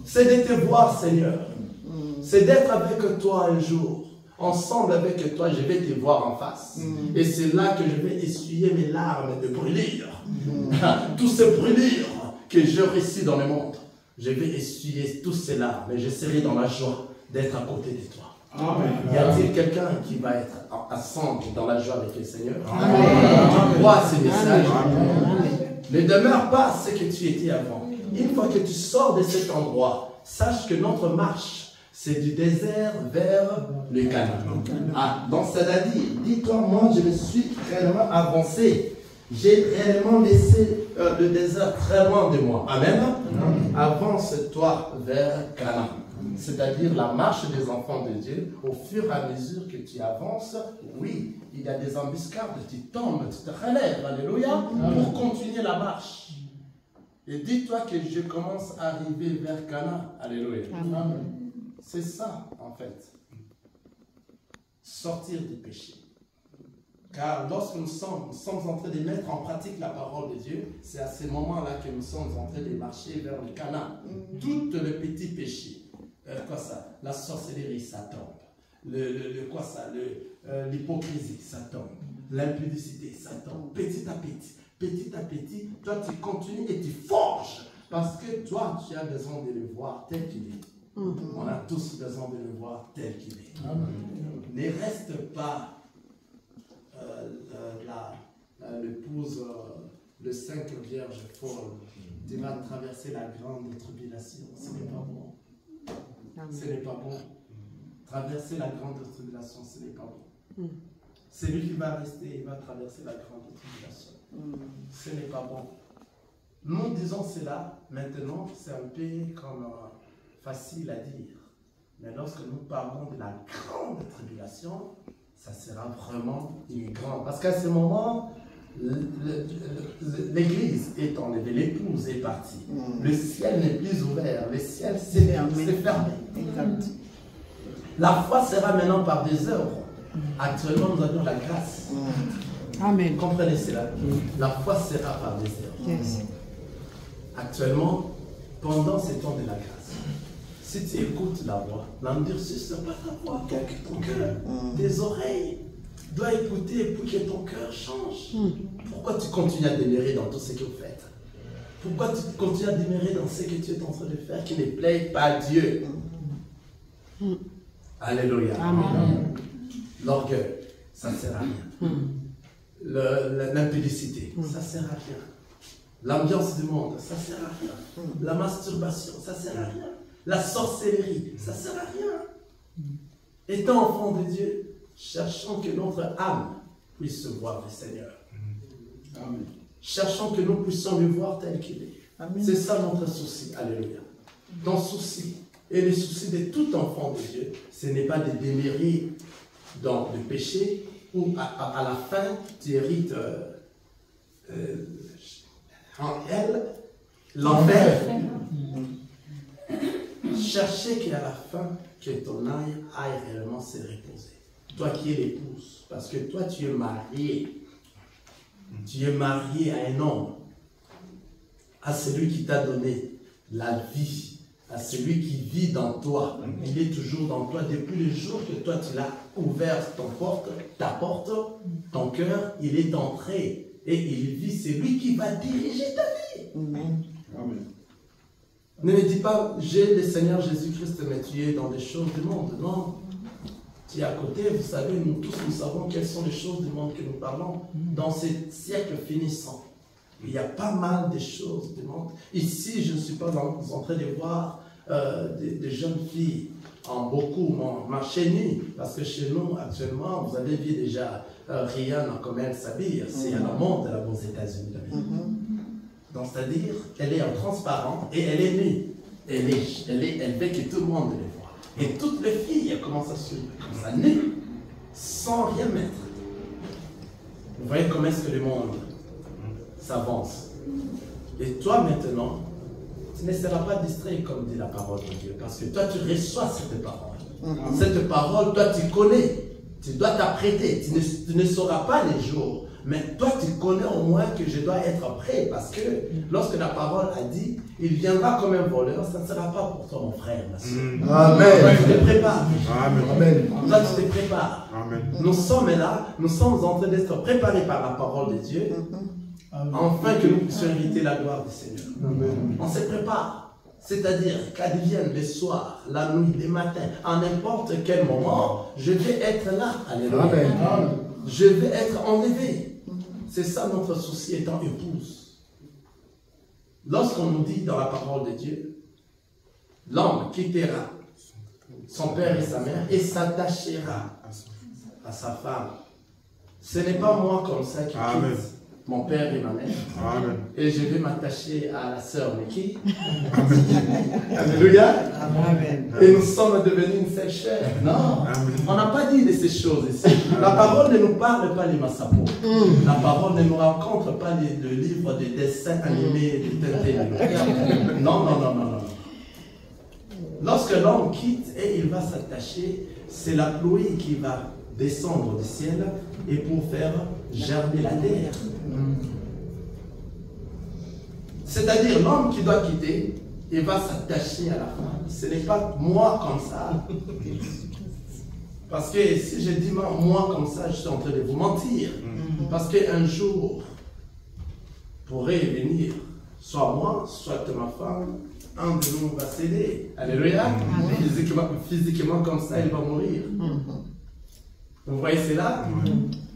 c'est de te voir, Seigneur, c'est d'être avec toi un jour. Ensemble avec toi, je vais te voir en face. Et c'est là que je vais essuyer mes larmes de brûlure. Toutes ces brûlures que j'ai reçues dans le monde, je vais essuyer toutes ces larmes. Et je serai dans la joie d'être à côté de toi. Amen. Y a-t-il quelqu'un qui va être ensemble dans la joie avec le Seigneur? Tu crois ces messages? Ne demeure pas ce que tu étais avant. Une fois que tu sors de cet endroit, sache que notre marche, c'est du désert vers le Canaan. Ah, donc c'est-à-dire, dis-toi, moi je me suis réellement avancé J'ai réellement laissé le désert très loin de moi. Amen. Avance-toi vers Canaan. C'est-à-dire la marche des enfants de Dieu. Au fur et à mesure que tu avances, oui, il y a des embuscades, tu tombes, tu te relèves, alléluia, pour continuer la marche. Et dis-toi que je commence à arriver vers Canaan, alléluia. C'est ça, en fait. Sortir du péché. Car lorsque nous sommes en train de mettre en pratique la parole de Dieu, c'est à ce moment-là que nous sommes en train de marcher vers le Canaan. Tout le petit péché, quoi ça? La sorcellerie, ça tombe. L'hypocrisie, ça tombe. L'impudicité, ça tombe. Petit à petit, toi tu continues et tu forges. Parce que toi, tu as besoin de le voir tel qu'il est. On a tous besoin de le voir tel qu'il est. Ne reste pas l'épouse de 5 vierges folles. Tu vas traverser la grande tribulation. Ce n'est pas bon. Ce n'est pas bon. Traverser la grande tribulation, ce n'est pas bon. Celui qui va rester, il va traverser la grande tribulation. Ce n'est pas bon. Nous disons cela, maintenant, c'est un peu comme facile à dire. Mais lorsque nous parlons de la grande tribulation, ça sera vraiment une grande. Parce qu'à ce moment, l'église est enlevée, l'épouse est partie. Le ciel n'est plus ouvert, le ciel s'est fermé. La foi sera maintenant par des œuvres. Actuellement, nous avons la grâce. Amen. Comprenez cela. La foi sera par des œuvres. Yes. Actuellement, pendant ces temps de la grâce, si tu écoutes la voix, l'endurcissement, ce n'est pas ta voix, ton cœur, tes oreilles doivent écouter pour que ton cœur change. Pourquoi tu continues à demeurer dans tout ce que vous faites? Pourquoi tu continues à demeurer dans ce que tu es en train de faire qui ne plaît pas à Dieu? Alléluia. Amen. L'orgueil, ça ne sert à rien. L'impudicité, ça ne sert à rien. L'ambiance du monde, ça ne sert à rien. La masturbation, ça ne sert à rien. La sorcellerie, ça ne sert à rien. Étant enfant de Dieu, cherchons que notre âme puisse voir le Seigneur. Amen. Cherchons que nous puissions le voir tel qu'il est. C'est ça notre souci. Alléluia. Ton souci et le souci de tout enfant de Dieu, ce n'est pas de demeurer dans le péché où à la fin tu hérites en elle l'enfer. Cherchez qu'à la fin, que ton âme aille réellement se reposer. Toi qui es l'épouse, parce que toi tu es marié. Tu es marié à un homme, à celui qui t'a donné la vie, à celui qui vit dans toi. Il est toujours dans toi depuis le jour que toi tu l'as ouvert ta porte, ton cœur, il est entré et il vit. C'est lui qui va diriger ta vie. Amen. Ne me dis pas, j'ai le Seigneur Jésus-Christ, mais tu es dans des choses du monde. Non. Tu es à côté, vous savez, nous tous, nous savons quelles sont les choses du monde que nous parlons dans ce siècle finissant. Il y a pas mal de choses du monde. Ici, je ne suis pas en train de voir des jeunes filles en beaucoup marcher nues, parce que chez nous, actuellement, vous avez vu déjà Rihanna, comme elle s'habille, c'est à la mode là aux États-Unis. Donc, c'est-à-dire, elle est en transparent et elle est nue. Elle veut que tout le monde le voit. Et toutes les filles commencent à suivre comme ça, nues, sans rien mettre. Vous voyez comment est-ce que le monde s'avance. Et toi maintenant, tu ne seras pas distrait comme dit la parole de Dieu. Parce que toi tu reçois cette parole. Cette parole, toi tu connais. Tu dois t'apprêter. Tu ne sauras pas les jours. Mais toi tu connais au moins que je dois être prêt. Parce que lorsque la parole a dit, il viendra comme un voleur, ça ne sera pas pour toi mon frère, ma soeur. Amen. Toi tu te prépares. Amen. Toi tu te prépares. Amen. Nous sommes là, nous sommes en train d'être préparés par la parole de Dieu. Afin que nous puissions hériter la gloire du Seigneur. Amen. On se prépare. C'est-à-dire qu'advienne le soir, la nuit, le matin, à n'importe quel moment, je vais être là. Alléluia. Amen. Je vais être enlevé. C'est ça notre souci étant épouse. Lorsqu'on nous dit dans la parole de Dieu, l'homme quittera son père et sa mère et s'attachera à sa femme. Ce n'est pas moi comme ça qui quitte mon père et ma mère. Amen. Et je vais m'attacher à la sœur Mickey. Alléluia. Amen. Et nous sommes devenus une seule chair. Non, on n'a pas dit de ces choses ici. La parole ne nous parle pas les massapo. La parole ne nous rencontre pas le livre de dessins animés de Tintin. Non, non, non, non, non. Lorsque l'homme quitte et il va s'attacher, c'est la pluie qui va descendre du ciel et pour faire germer la terre. C'est-à-dire l'homme qui doit quitter, il va s'attacher à la femme. Ce n'est pas moi comme ça. Parce que si je dis moi comme ça, je suis en train de vous mentir. Parce qu'un jour pourrait venir, soit moi, soit ma femme, un de nous va céder. Alléluia. Physiquement comme ça, il va mourir. Vous voyez cela?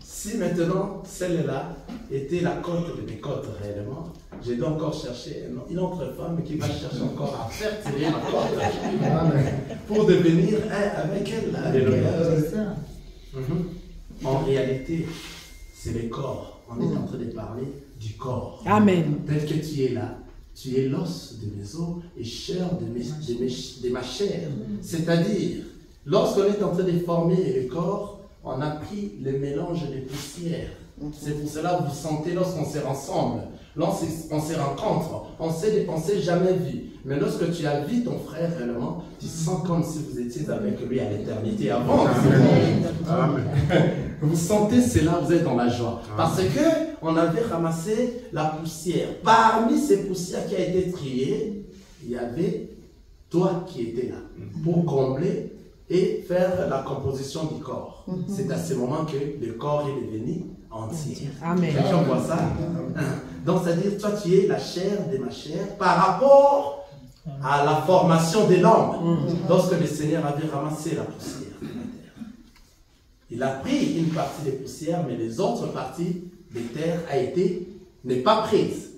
Si maintenant, celle-là était la côte de mes côtes réellement, je dois encore chercher une autre femme qui va chercher encore à faire tirer ma côte pour devenir un avec elle. Alléluia. En réalité, c'est le corps. On est en train de parler du corps. Amen. Tel que tu es là, tu es l'os de mes os et chair de ma chair. C'est-à-dire, lorsqu'on est en train de former le corps, on a pris le mélange des poussières. C'est pour cela que vous sentez lorsqu'on s'est ensemble, lorsqu'on se rencontre, on s'est jamais vu. Mais lorsque tu as vu ton frère réellement, tu sens comme si vous étiez avec lui à l'éternité avant. Amen. Vous sentez cela, vous êtes dans la joie. Parce que on avait ramassé la poussière. Parmi ces poussières qui a été triées, il y avait toi qui étais là pour combler et faire la composition du corps. C'est à ce moment que le corps est devenu entier. Amen. Quelqu'un voit ça? Donc, c'est-à-dire, toi, tu es la chair de ma chair par rapport à la formation de l'homme. Lorsque le Seigneur avait ramassé la poussière de la terre, il a pris une partie des poussières, mais les autres parties des terres n'est pas prise.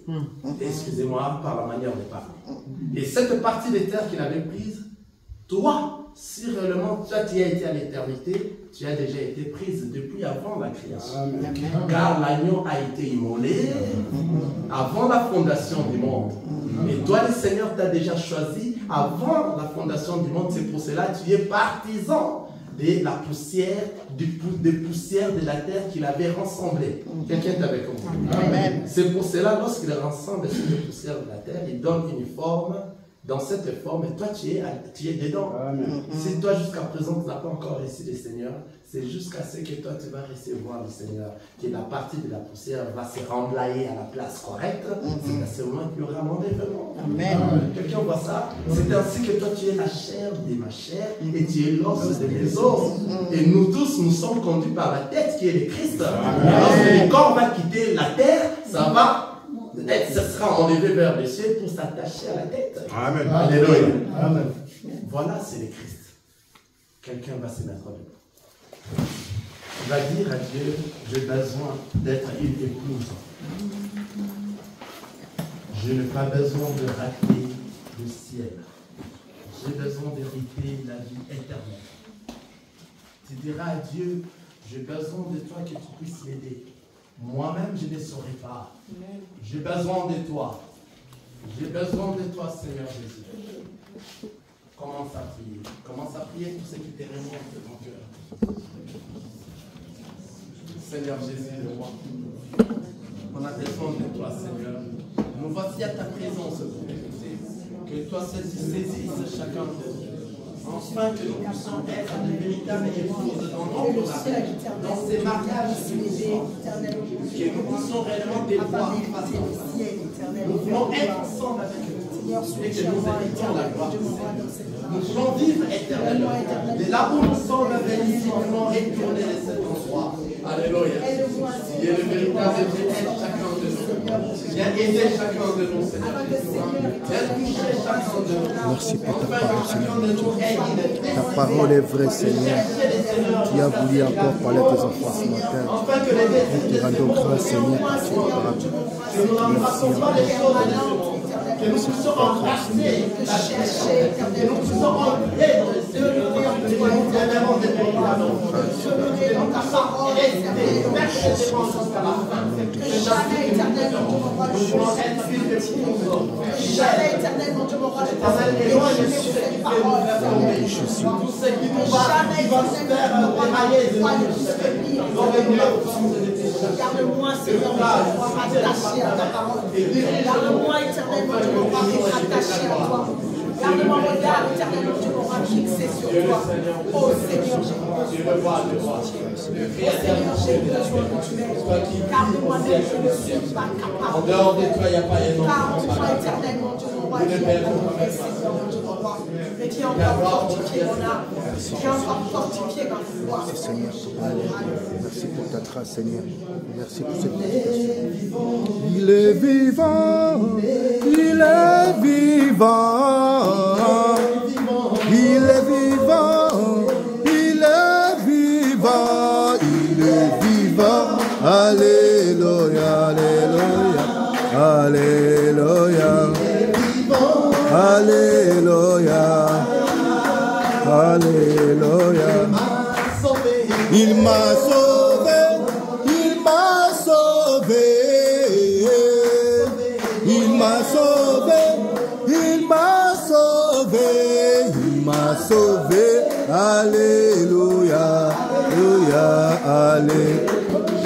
Excusez-moi par la manière de parler. Et cette partie des terres qu'il avait prise, toi, si réellement toi tu as été à l'éternité, tu as déjà été prise depuis avant la création. Car l'agneau a été immolé avant la fondation du monde. Et toi, le Seigneur t'a déjà choisi avant la fondation du monde. C'est pour cela que tu es partisan de la poussière, des poussières de la terre qu'il avait rassemblées. Quelqu'un t'avait compris. C'est pour cela, lorsqu'il rassemble ces poussières de la terre, il donne une forme. Dans cette forme, et toi tu es dedans. Si toi jusqu'à présent tu n'as pas encore reçu le Seigneur, c'est jusqu'à ce que toi tu vas recevoir le Seigneur, que la partie de la poussière va se remblayer à la place correcte. C'est à ce moment qu'il y aura l'enlèvement. Quelqu'un voit ça? C'est ainsi que toi tu es la chair de ma chair et tu es l'os de mes os. Et nous tous, nous sommes conduits par la tête qui est le Christ. Lorsque le corps va quitter la terre, ce sera enlevé vers le ciel pour s'attacher à la tête. Amen. Alléluia. Amen. Voilà, c'est le Christ. Quelqu'un va se mettre debout. Il va dire à Dieu, j'ai besoin d'être une épouse. Je n'ai pas besoin de rater le ciel. J'ai besoin d'hériter la vie éternelle. Tu diras à Dieu, j'ai besoin de toi que tu puisses m'aider. Moi-même, je ne saurais pas. J'ai besoin de toi. J'ai besoin de toi, Seigneur Jésus. Commence à prier. Commence à prier tout ce qui te remonte de ton cœur. Seigneur Jésus, le roi. On a besoin de toi, Seigneur. Nous voici à ta présence pour t'écouter. Que toi seul tu saisisses chacun de nous. Enfin, que nous puissions être de véritables épouses dans nos mariages, dans ces mariages innocents. Que nous puissions réellement te voir face à face. Nous voulons être ensemble avec eux. Et que nous héritons la gloire du Seigneur. Nous voulons vivre éternellement. De là où nous sommes venus, nous voulons retourner de cet endroit. Alléluia. Tu es le véritable Dieu, aide chacun de nous. Viens aider chacun de nous, Seigneur. Viens toucher chacun de nous. Merci pour ta Enfin, parole, chacun de nous aide. Ta parole est vraie, Seigneur. Tu as voulu encore parler à tes enfants ce matin. Nous te rendons grâce, Seigneur, pour cette parole. Que nous n'embrassons pas les choses de ce monde. Que nous puissions embrasser la chair. Que nous puissions entrer dans le Seigneur. Que nous aimerons des parole est révélée. Jamais éternellement, Dieu mon roi, jamais éternellement, Dieu mon roi, cette parole, jamais garde-moi, Seigneur, rattaché à ta parole. Garde-moi éternellement, Dieu mon roi, rattaché à toi. Garde mon regard éternellement, Dieu mon roi, fixé sur toi. Oh Seigneur, j'ai besoin de toi. Oh Seigneur, j'ai besoin que tu m'aides. Garde-moi, même je ne suis pas capable. En dehors de toi, il n'y a pas de nom. Garde-moi éternellement, Dieu mon roi, qui est encore Seigneur, Dieu mon roi. Et qui a encore fortifié mon âme. Qui a encore fortifié ma foi. Merci Seigneur. Merci pour ta grâce, Seigneur. Merci pour cette prédication. Il est vivant. Il est vivant. Il est vivant. Il est vivant. Il est vivant. Alléluia. Alléluia. Alléluia. Alléluia. Il m'a sauvé. Il m'a sauvé. Il m'a sauvé. Il m'a sauvé. Il m'a sauvé. Alléluia. Alléluia. Alléluia.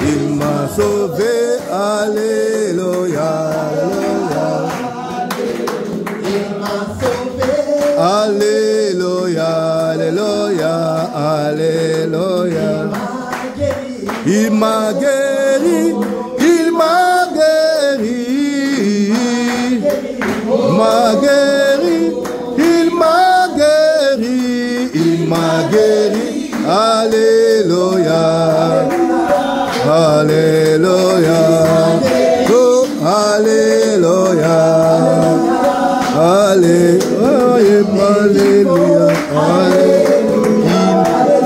Il m'a sauvé. Alléluia. Alléluia, alléluia, alléluia. Il m'a guéri, il m'a guéri, m'a guéri, il m'a guéri, il m'a guéri. Alléluia, alléluia, oh, alléluia, alléluia, alléluia,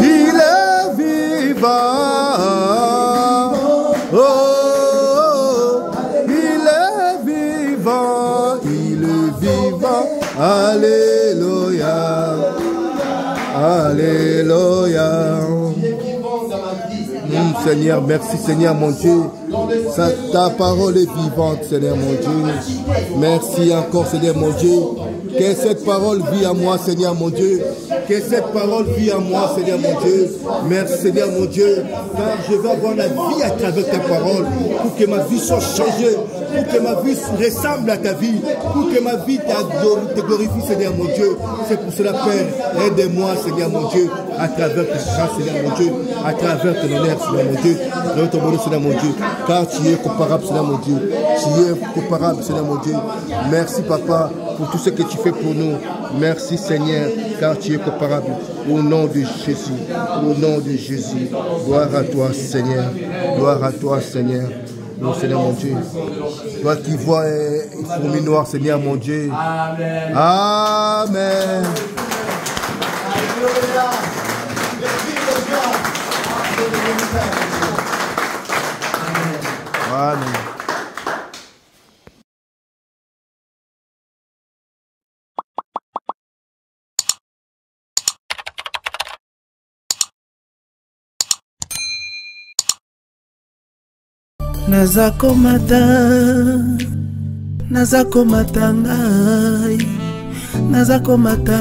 il est vivant, oh, il est vivant, il est vivant, alléluia, alléluia. Seigneur, merci Seigneur mon Dieu, ta parole est vivante Seigneur mon Dieu, merci encore Seigneur mon Dieu, que cette parole vit à moi Seigneur mon Dieu, que cette parole vit à moi Seigneur mon Dieu, merci Seigneur mon Dieu, car je vais avoir la vie à travers ta parole, pour que ma vie soit changée, pour que ma vie ressemble à ta vie, pour que ma vie te glorifie Seigneur mon Dieu. C'est pour cela Père, aide-moi Seigneur mon Dieu, à travers ta grâce Seigneur mon Dieu, à travers ton honneur Seigneur mon Dieu, dans ton bonheur Seigneur mon Dieu, car tu es comparable Seigneur mon Dieu, tu es comparable Seigneur mon Dieu. Merci Papa pour tout ce que tu fais pour nous. Merci Seigneur, car tu es comparable. Au nom de Jésus, au nom de Jésus, gloire à toi Seigneur, gloire à toi Seigneur. Oh Seigneur mon Dieu, toi qui vois une fourmi noire Seigneur mon Dieu. Amen. Amen. Amen. nazakomata ngai nga nazakomata